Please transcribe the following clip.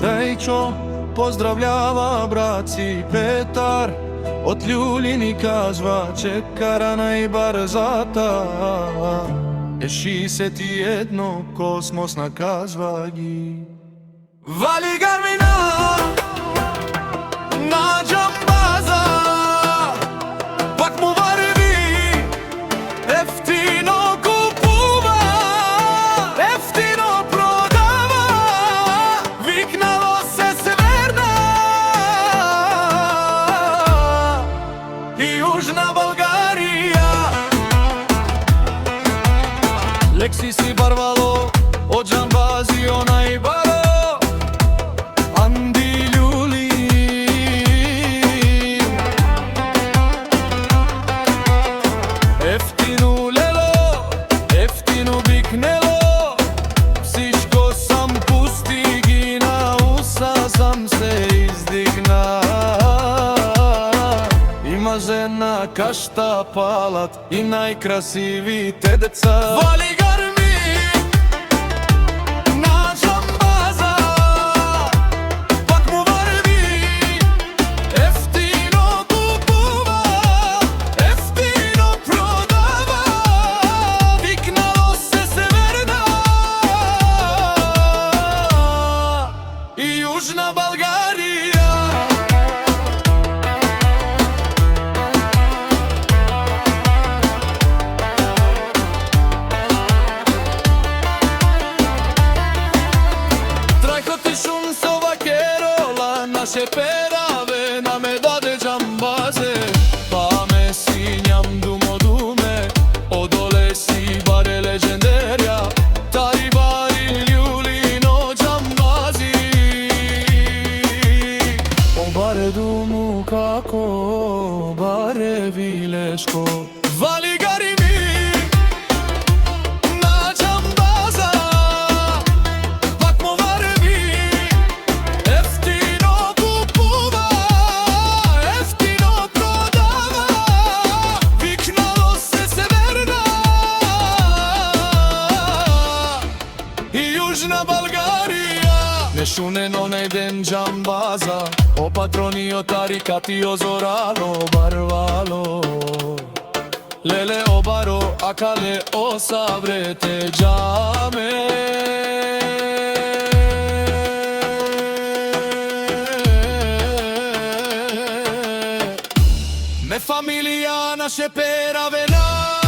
Тајчо поздравлява братци Петар, од Љулини кажва че кара најбрзата. Е 61 космосна кажва ги. Вали гармина на џамбаза, пак му варви, ефтино купува, ефтино продава, викнало се Северна и Јужна Българија. Лекси си барвало од џамбази онај баро, ефтино лело, ефтино бикнело, всичко сам пусти ги на уса, сам се издигна. Има жена кашта палат и најкрасивите деца. Вали гарми на џамбаза, пак му варви, ефтино купува, ефтино продава, викнало се Северна и Јужна Българија. Наше пераве на ме даде џамбазе, па ме синјам думо думе, одоле си баре легендарија, тари бари Љулино џамбази. О баре думу како баре Вилешко. Вали гари ми на џамбаза, пак му варви, ефтино купува, ефтино продава, викнало се Северна и Јужна Българија. Нешунено најден џамбаза, о патронио тарикати озорало барвало, леле обаро акале о сабрете џаме. Ме фамилија наше пераве на